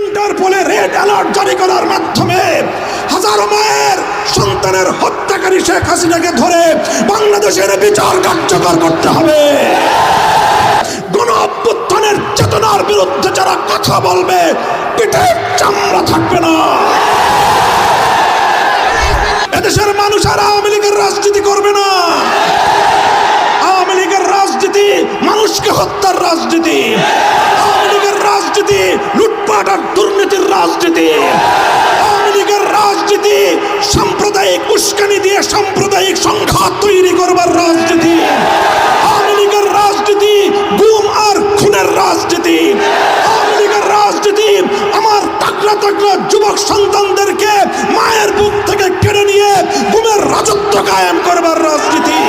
ইন্টারপোলে red alert জারি করার মাধ্যমে হাজারো মায়ের সন্তানের হত্যাকারী শেখ হাসিনাকে ধরে বাংলাদেশের বিচার কার্যকর করতে হবে। গণ অভ্যুত্থানের চেতনার বিরুদ্ধে যারা কথা বলবে পিঠের চামড়া থাকবে না। এদেশের মানুষ আর আওয়ামী লীগের রাজনীতি করবে না। আওয়ামী লীগের রাজনীতি মানুষকে হত্যার রাজনীতি, আওয়ামী লীগের রাজনীতি লুটপাট আর দুর্নীতির রাজনীতি, আওয়ামী লীগের রাজনীতি সাম্প্রদায়িক উস্কানি দিয়ে সাম্প্রদায়িক সংঘাত তৈরি করবার রাজনীতি, আওয়ামী লীগের রাজনীতি গুম আর খুনের রাজনীতি, আওয়ামী লীগের রাজনীতি আমার তাগড়া তাগড়া যুবক সন্তানদেরকে মায়ের বুক থেকে কেড়ে নিয়ে গুমের রাজত্ব কায়েম করবার রাজনীতি।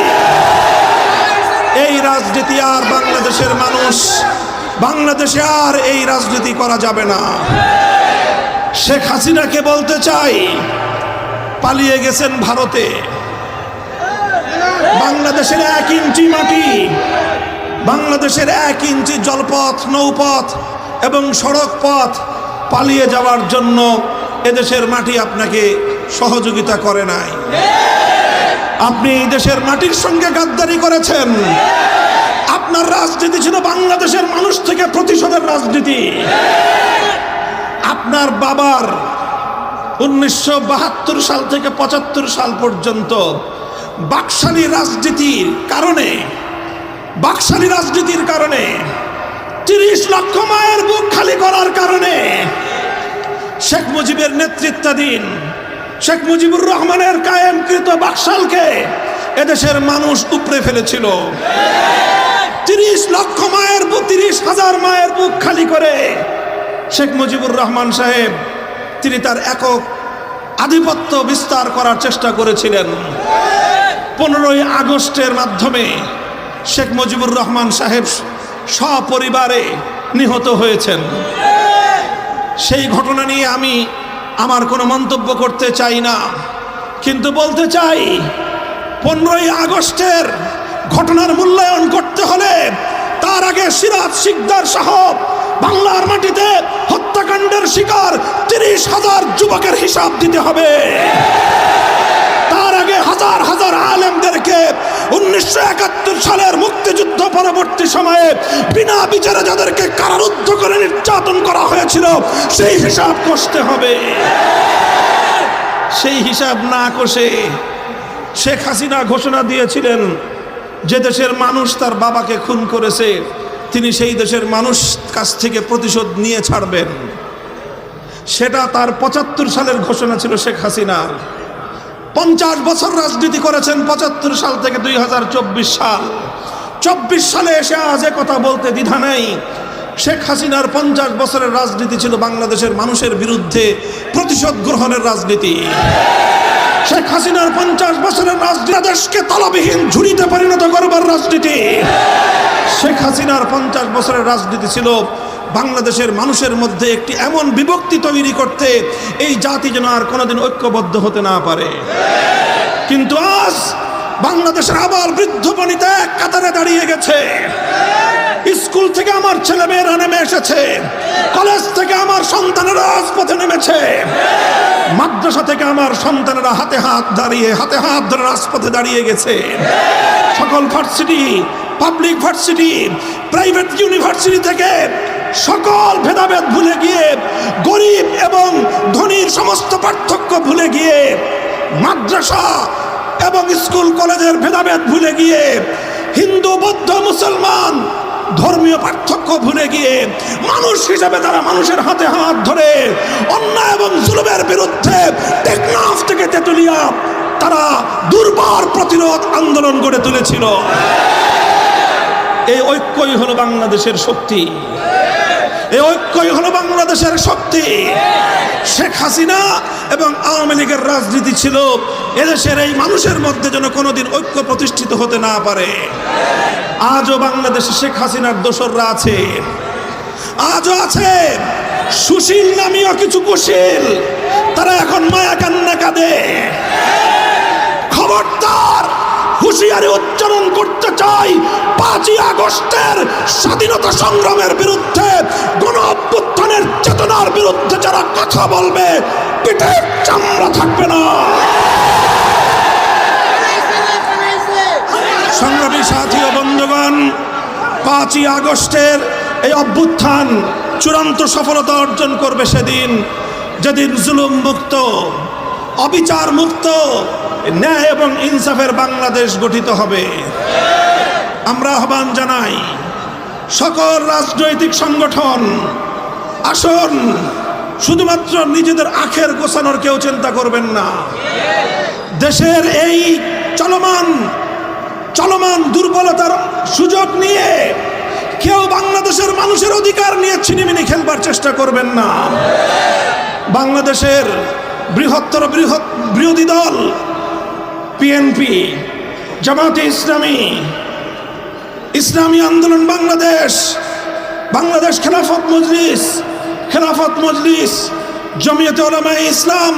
এই রাজনীতি আর বাংলাদেশের মানুষ, বাংলাদেশে আর এই রাজনীতি করা যাবে না। শেখ হাসিনাকে বলতে চাই, পালিয়ে গেছেন ভারতে। বাংলাদেশের 1 ইঞ্চি মাটি, বাংলাদেশের 1 ইঞ্চি জলপথ, নৌপথ এবং সড়ক পথ পালিয়ে যাওয়ার জন্য এদেশের মাটি আপনাকে সহযোগিতা করে নাই। আপনি এই দেশের মাটির সঙ্গে গাদ্দারি করেছেন। আপনার রাজনীতি ছিল বাংলাদেশের মানুষ থেকে প্রতিশোধের রাজনীতি। আপনার বাবার 1972 সাল থেকে 75 সাল পর্যন্ত বাকশালী রাজনীতির কারণে 30 লক্ষ মায়ের বুক খালি করার কারণে শেখ মুজিবের নেতৃত্বাধীন শেখ মুজিবুর রহমানের কায়েমকৃত বাকশালকে এদেশের মানুষ উপড়ে ফেলেছিল। 30,000 মায়ের বুক খালি করে শেখ মুজিবুর রহমান সাহেব তিনি তার একক আধিপত্য বিস্তার করার চেষ্টা করেছিলেন। 15ই আগস্টের মাধ্যমে শেখ মুজিবুর রহমান সাহেব সপরিবারে নিহত হয়েছেন। সেই ঘটনা নিয়ে আমি আমার কোনো মন্তব্য করতে চাই না, কিন্তু বলতে চাই 15ই আগস্টের ঘটনার মূল্যায়ন করতে হলে তার আগে সিরাজ শিকদার সহ বাংলার মাটিতে হত্যাকাণ্ডের শিকার 30,000 যুবকের হিসাব দিতে হবে। তার আগে হাজার হাজার আলেমদেরকে 1971 সালের মুক্তিযুদ্ধ পরবর্তী সময়ে বিনা বিচারে যাদেরকে কারারুদ্ধ করে নির্যাতন করা হয়েছিল সেই হিসাব কষতে হবে। সেই হিসাব না কষে শেখ হাসিনা ঘোষণা দিয়েছিলেন যে দেশের মানুষ তার বাবাকে খুন করেছে তিনি সেই দেশের মানুষ কাছ থেকে প্রতিশোধ নিয়ে ছাড়বেন। সেটা তার 75 সালের ঘোষণা ছিল শেখ হাসিনার। 50 বছর রাজনীতি করেছেন 75 সাল থেকে 2024 সাল। 24 সালে এসে আজ কথা বলতে দ্বিধা নেই। শেখ হাসিনার 50 বছরের রাজনীতি ছিল বাংলাদেশের মানুষের বিরুদ্ধে প্রতিশোধ গ্রহণের রাজনীতি। শেখ হাসিনার 50 বছরের রাজনীতি দেশকে তলবিহীন ঝুড়িতে পরিণত করবার রাজনীতি। শেখ হাসিনার 50 বছরের রাজনীতি ছিল বাংলাদেশের মানুষের মধ্যে একটি এমন বিভক্তি তৈরি করতে এই জাতি যেন আর কোনোদিন ঐক্যবদ্ধ হতে না পারে। কিন্তু আজ বাংলাদেশের আবার বৃদ্ধ বনিতা এক কাতারে দাঁড়িয়ে গেছে। স্কুল থেকে আমার ছেলেমেয়েরা নেমে এসেছে, কলেজ থেকে আমার সন্তানেরা রাজপথে নেমেছে, মাদ্রাসা থেকে আমার সন্তানেরা হাতে হাত ধরে রাজপথে দাঁড়িয়ে গেছে। সকল varsity, public varsity, private university থেকে সকল ভেদাভেদ ভুলে গিয়ে, গরিব এবং ধনীর সমস্ত পার্থক্য ভুলে গিয়ে, মাদ্রাসা এবং স্কুল কলেজের ভেদাভেদ ভুলে গিয়ে, হিন্দু বৌদ্ধ মুসলমান ধর্মীয় পার্থক্য ভুলে গিয়ে মানুষ হিসেবে তারা মানুষের হাতে হাত ধরে অন্যায় এবং জুলুমের বিরুদ্ধে টেকনাফ থেকে তেতুলিয়া তারা দুর্বার প্রতিরোধ আন্দোলন গড়ে তুলেছিল। এই ঐক্যই হলো বাংলাদেশের শক্তি, এই ঐক্যই হলো বাংলাদেশের শক্তি। শেখ হাসিনা এবং আওয়ামী লীগের রাজনীতি ছিল এদেশের এই মানুষের মধ্যে যেন কোনোদিন ঐক্য প্রতিষ্ঠিত হতে না পারে। আজও বাংলাদেশে শেখ হাসিনার দোসররা আছে, আজও আছে সুশীল নামীয় কিছু কুশীল, তারা এখন মায়া কান্না কাঁদে। খবরদার, হুঁশিয়ারি উচ্চারণ করতে চাই, 5ই আগস্টের স্বাধীনতা সংগ্রামের বিরুদ্ধে, গণ অভ্যুত্থানের চেতনার বিরুদ্ধে যারা কথা বলবে পিঠের চামড়া থাকবে না। সংগ্রামী সাথী ও বন্ধুগণ, 5ই আগস্টের এই অভ্যুত্থান চূড়ান্ত সফলতা অর্জন করবে সেদিন, যেদিন জুলুম মুক্ত, অবিচার মুক্ত, ন্যায় এবং ইনসাফের বাংলাদেশ গঠিত হবে। আমরা আহ্বান জানাই সকল রাজনৈতিক সংগঠন, আসুন, শুধুমাত্র নিজেদের আখের গোছানোর কেউ চিন্তা করবেন না। দেশের এই চলমান দুর্বলতার সুযোগ নিয়ে কেউ বাংলাদেশের মানুষের অধিকার নিয়ে ছিনিমিনি খেলবার চেষ্টা করবেন না। বাংলাদেশের বৃহৎ বিরোধী দল বিএনপি, জামাতে ইসলামী, ইসলামী আন্দোলন বাংলাদেশ, বাংলাদেশ খেলাফত মজলিস, জমিয়তে উলামায়ে ইসলাম,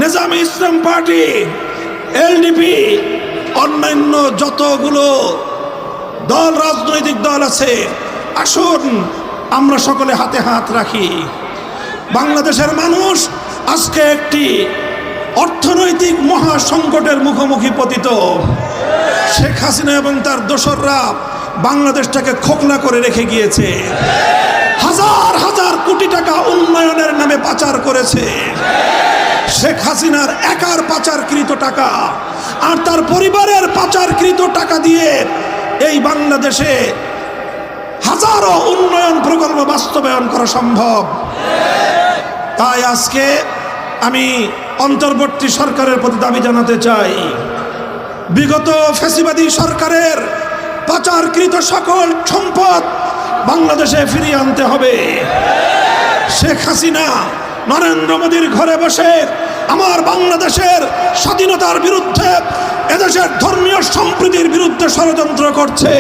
নিজামে ইসলাম পার্টি, এলডিপি, অন্যান্য যতগুলো দল, রাজনৈতিক দল আছে, আসুন আমরা সকলে হাতে হাত রাখি। বাংলাদেশের মানুষ আজকে একটি অর্থনৈতিক মহা সংকটের মুখোমুখি পতিত। শেখ হাসিনা এবং তার দোসররা বাংলাদেশটাকে খোকলা করে রেখে গিয়েছে। হাজার হাজার কোটি টাকা উন্নয়নের নামে পাচার করেছে। শেখ হাসিনার একার পাচারকৃত টাকা আর তার পরিবারের পাচারকৃত টাকা দিয়ে এই বাংলাদেশে হাজারো উন্নয়ন প্রকল্প বাস্তবায়ন করা সম্ভব। তাই আজকে আমি অন্তর্বর্তী সরকারের প্রতি দাবি জানাতে চাই, বিগত ফ্যাসিবাদী সরকারের পাচারকৃত সকল সম্পদ বাংলাদেশে ফিরিয়ে আনতে হবে। শেখ হাসিনা নরেন্দ্র মোদীর ঘরে বসে আমার বাংলাদেশের স্বাধীনতার বিরুদ্ধে, এদেশের ধর্মীয় সম্প্রীতির বিরুদ্ধে ষড়যন্ত্র করছে।